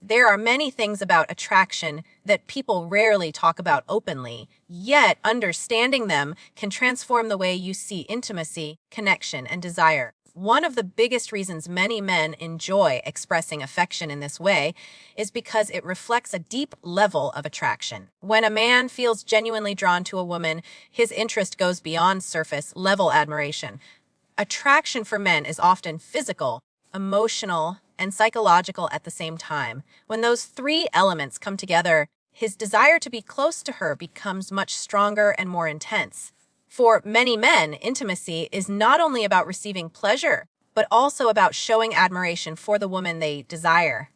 There are many things about attraction that people rarely talk about openly, yet understanding them can transform the way you see intimacy, connection, and desire. One of the biggest reasons many men enjoy expressing affection in this way is because it reflects a deep level of attraction. When a man feels genuinely drawn to a woman, his interest goes beyond surface level admiration. Attraction for men is often physical, emotional, and psychological at the same time. When those three elements come together, his desire to be close to her becomes much stronger and more intense. For many men, intimacy is not only about receiving pleasure, but also about showing admiration for the woman they desire.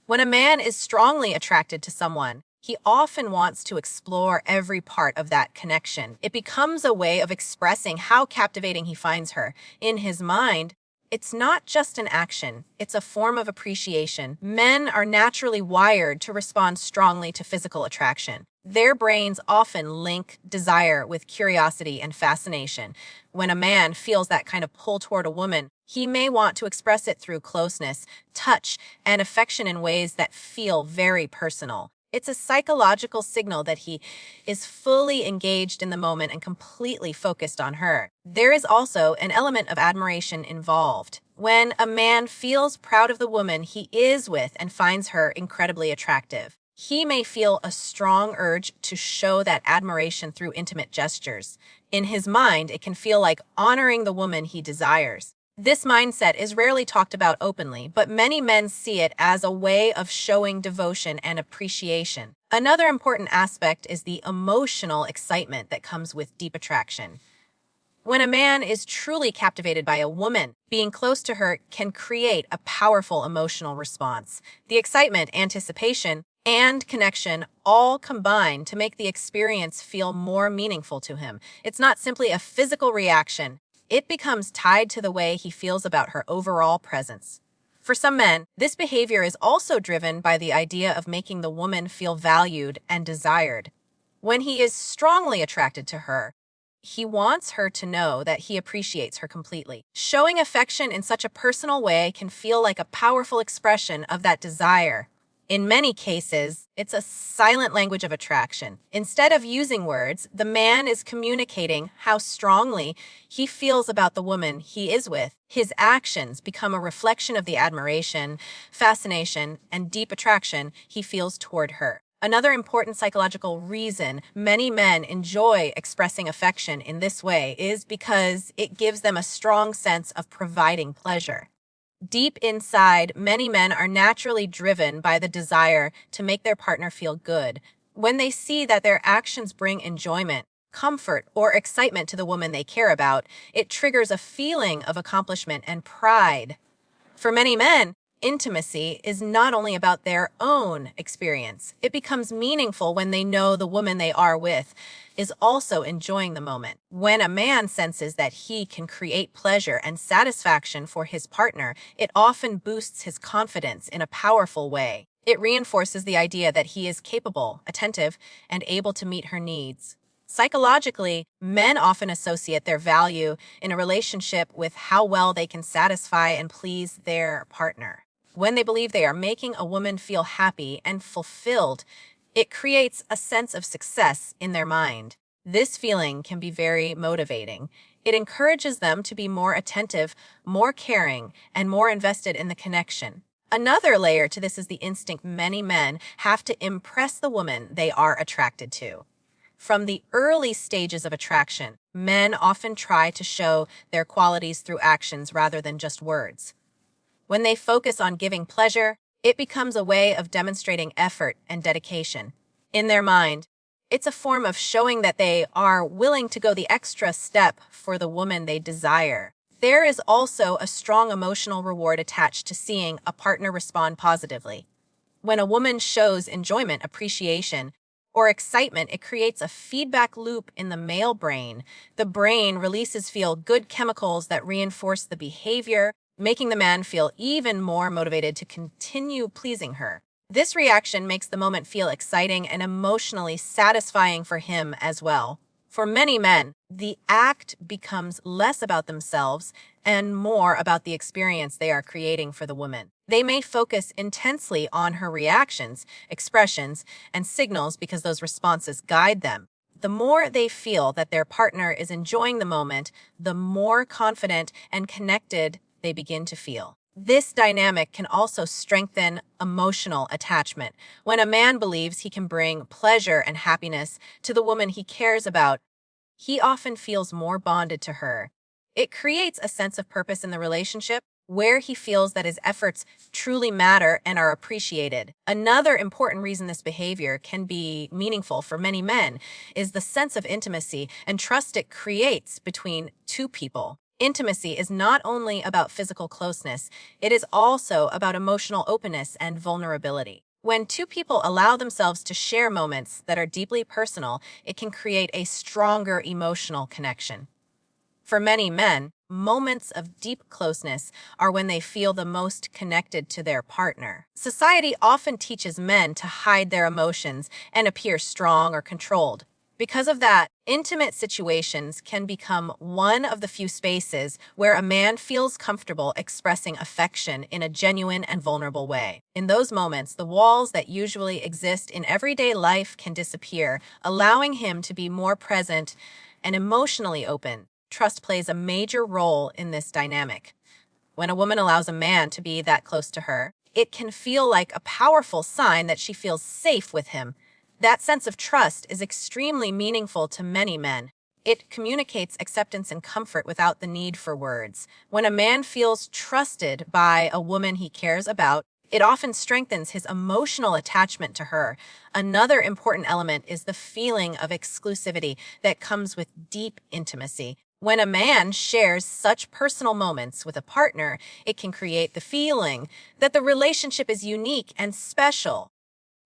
When a man is strongly attracted to someone, he often wants to explore every part of that connection. It becomes a way of expressing how captivating he finds her. In his mind, it's not just an action, it's a form of appreciation. Men are naturally wired to respond strongly to physical attraction. Their brains often link desire with curiosity and fascination. When a man feels that kind of pull toward a woman, he may want to express it through closeness, touch, and affection in ways that feel very personal. It's a psychological signal that he is fully engaged in the moment and completely focused on her. There is also an element of admiration involved. When a man feels proud of the woman he is with and finds her incredibly attractive, he may feel a strong urge to show that admiration through intimate gestures. In his mind, it can feel like honoring the woman he desires. This mindset is rarely talked about openly, but many men see it as a way of showing devotion and appreciation. Another important aspect is the emotional excitement that comes with deep attraction. When a man is truly captivated by a woman, being close to her can create a powerful emotional response. The excitement, anticipation, and connection all combine to make the experience feel more meaningful to him. It's not simply a physical reaction. It becomes tied to the way he feels about her overall presence. For some men, this behavior is also driven by the idea of making the woman feel valued and desired. When he is strongly attracted to her, he wants her to know that he appreciates her completely. Showing affection in such a personal way can feel like a powerful expression of that desire. In many cases, it's a silent language of attraction. Instead of using words, the man is communicating how strongly he feels about the woman he is with. His actions become a reflection of the admiration, fascination, and deep attraction he feels toward her. Another important psychological reason many men enjoy expressing affection in this way is because it gives them a strong sense of providing pleasure. Deep inside, many men are naturally driven by the desire to make their partner feel good. When they see that their actions bring enjoyment, comfort, or excitement to the woman they care about, it triggers a feeling of accomplishment and pride. For many men, intimacy is not only about their own experience. It becomes meaningful when they know the woman they are with is also enjoying the moment. When a man senses that he can create pleasure and satisfaction for his partner, it often boosts his confidence in a powerful way. It reinforces the idea that he is capable, attentive, and able to meet her needs. Psychologically, men often associate their value in a relationship with how well they can satisfy and please their partner. When they believe they are making a woman feel happy and fulfilled, it creates a sense of success in their mind. This feeling can be very motivating. It encourages them to be more attentive, more caring, and more invested in the connection. Another layer to this is the instinct many men have to impress the woman they are attracted to. From the early stages of attraction, men often try to show their qualities through actions rather than just words. When they focus on giving pleasure, it becomes a way of demonstrating effort and dedication. In their mind, it's a form of showing that they are willing to go the extra step for the woman they desire. There is also a strong emotional reward attached to seeing a partner respond positively. When a woman shows enjoyment, appreciation, or excitement, it creates a feedback loop in the male brain. The brain releases feel-good chemicals that reinforce the behavior, making the man feel even more motivated to continue pleasing her. This reaction makes the moment feel exciting and emotionally satisfying for him as well. For many men, the act becomes less about themselves and more about the experience they are creating for the woman. They may focus intensely on her reactions, expressions, and signals because those responses guide them. The more they feel that their partner is enjoying the moment, the more confident and connected they begin to feel. This dynamic can also strengthen emotional attachment. When a man believes he can bring pleasure and happiness to the woman he cares about, he often feels more bonded to her. It creates a sense of purpose in the relationship where he feels that his efforts truly matter and are appreciated. Another important reason this behavior can be meaningful for many men is the sense of intimacy and trust it creates between two people. Intimacy is not only about physical closeness, it is also about emotional openness and vulnerability. When two people allow themselves to share moments that are deeply personal, it can create a stronger emotional connection. For many men, moments of deep closeness are when they feel the most connected to their partner. Society often teaches men to hide their emotions and appear strong or controlled. Because of that, intimate situations can become one of the few spaces where a man feels comfortable expressing affection in a genuine and vulnerable way. In those moments, the walls that usually exist in everyday life can disappear, allowing him to be more present and emotionally open. Trust plays a major role in this dynamic. When a woman allows a man to be that close to her, it can feel like a powerful sign that she feels safe with him. That sense of trust is extremely meaningful to many men. It communicates acceptance and comfort without the need for words. When a man feels trusted by a woman he cares about, it often strengthens his emotional attachment to her. Another important element is the feeling of exclusivity that comes with deep intimacy. When a man shares such personal moments with a partner, it can create the feeling that the relationship is unique and special.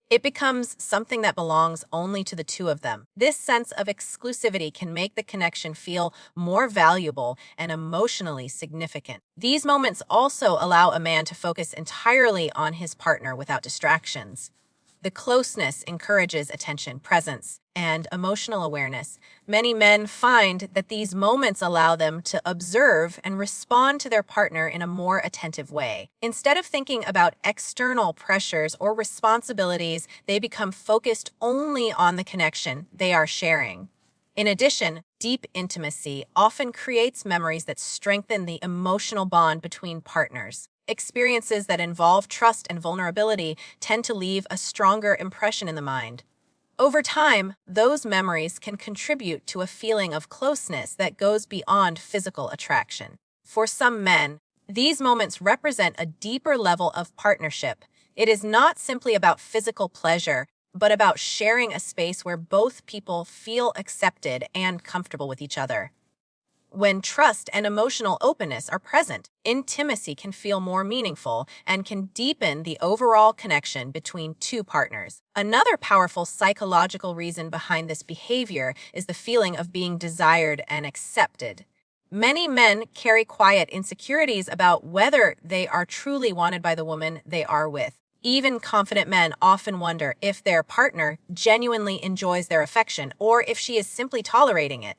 It becomes something that belongs only to the two of them. This sense of exclusivity can make the connection feel more valuable and emotionally significant. These moments also allow a man to focus entirely on his partner without distractions. The closeness encourages attention, presence, and emotional awareness. Many men find that these moments allow them to observe and respond to their partner in a more attentive way. Instead of thinking about external pressures or responsibilities, they become focused only on the connection they are sharing. In addition, deep intimacy often creates memories that strengthen the emotional bond between partners. Experiences that involve trust and vulnerability tend to leave a stronger impression in the mind. Over time, those memories can contribute to a feeling of closeness that goes beyond physical attraction. For some men, these moments represent a deeper level of partnership. It is not simply about physical pleasure, but about sharing a space where both people feel accepted and comfortable with each other. When trust and emotional openness are present, intimacy can feel more meaningful and can deepen the overall connection between two partners. Another powerful psychological reason behind this behavior is the feeling of being desired and accepted. Many men carry quiet insecurities about whether they are truly wanted by the woman they are with. Even confident men often wonder if their partner genuinely enjoys their affection or if she is simply tolerating it.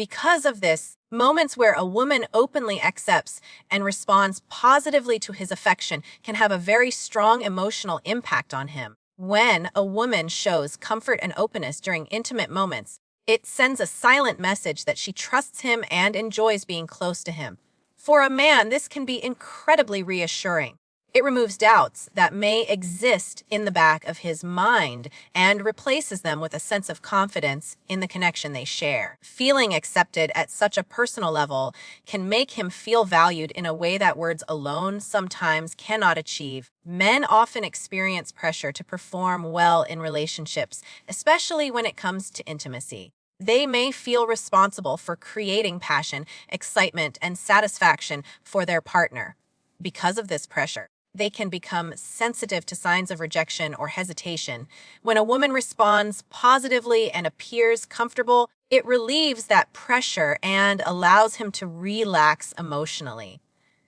Because of this, moments where a woman openly accepts and responds positively to his affection can have a very strong emotional impact on him. When a woman shows comfort and openness during intimate moments, it sends a silent message that she trusts him and enjoys being close to him. For a man, this can be incredibly reassuring. It removes doubts that may exist in the back of his mind and replaces them with a sense of confidence in the connection they share. Feeling accepted at such a personal level can make him feel valued in a way that words alone sometimes cannot achieve. Men often experience pressure to perform well in relationships, especially when it comes to intimacy. They may feel responsible for creating passion, excitement, and satisfaction for their partner. Because of this pressure, they can become sensitive to signs of rejection or hesitation. When a woman responds positively and appears comfortable, it relieves that pressure and allows him to relax emotionally.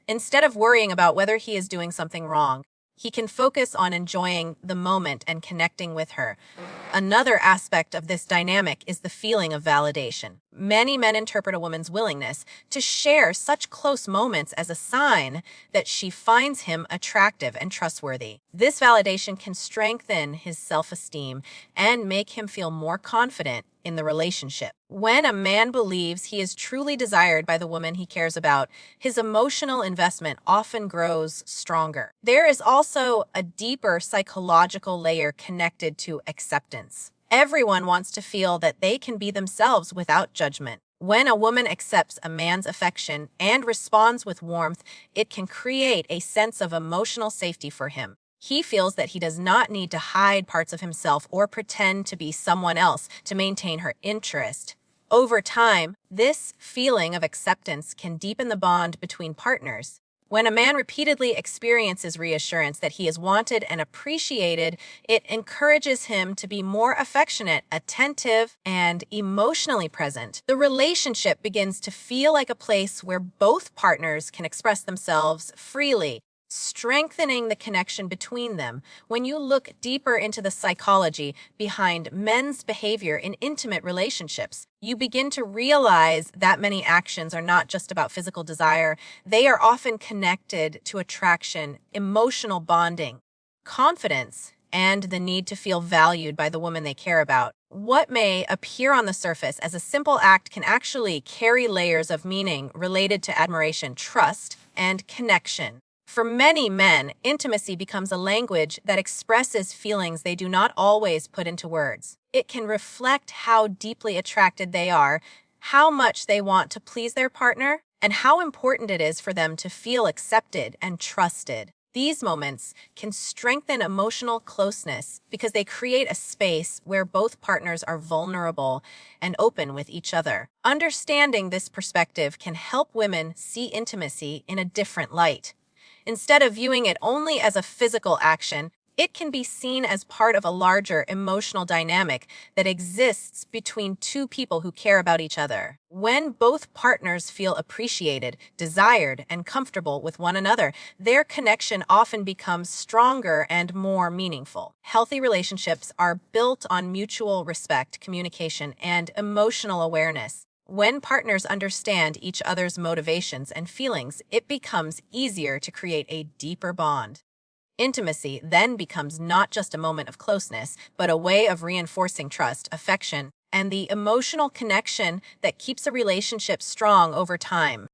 Instead of worrying about whether he is doing something wrong, He can focus on enjoying the moment and connecting with her. Another aspect of this dynamic is the feeling of validation. Many men interpret a woman's willingness to share such close moments as a sign that she finds him attractive and trustworthy. This validation can strengthen his self-esteem and make him feel more confident in the relationship. When a man believes he is truly desired by the woman he cares about, his emotional investment often grows stronger. There is also a deeper psychological layer connected to acceptance. Everyone wants to feel that they can be themselves without judgment. When a woman accepts a man's affection and responds with warmth, it can create a sense of emotional safety for him. He feels that he does not need to hide parts of himself or pretend to be someone else to maintain her interest. Over time, this feeling of acceptance can deepen the bond between partners. When a man repeatedly experiences reassurance that he is wanted and appreciated, it encourages him to be more affectionate, attentive, and emotionally present. The relationship begins to feel like a place where both partners can express themselves freely, strengthening the connection between them. When you look deeper into the psychology behind men's behavior in intimate relationships, you begin to realize that many actions are not just about physical desire. They are often connected to attraction, emotional bonding, confidence, and the need to feel valued by the woman they care about. What may appear on the surface as a simple act can actually carry layers of meaning related to admiration, trust, and connection. For many men, intimacy becomes a language that expresses feelings they do not always put into words. It can reflect how deeply attracted they are, how much they want to please their partner, and how important it is for them to feel accepted and trusted. These moments can strengthen emotional closeness because they create a space where both partners are vulnerable and open with each other. Understanding this perspective can help women see intimacy in a different light. Instead of viewing it only as a physical action, it can be seen as part of a larger emotional dynamic that exists between two people who care about each other. When both partners feel appreciated, desired, and comfortable with one another, their connection often becomes stronger and more meaningful. Healthy relationships are built on mutual respect, communication, and emotional awareness. When partners understand each other's motivations and feelings, it becomes easier to create a deeper bond. Intimacy then becomes not just a moment of closeness, but a way of reinforcing trust, affection, and the emotional connection that keeps a relationship strong over time.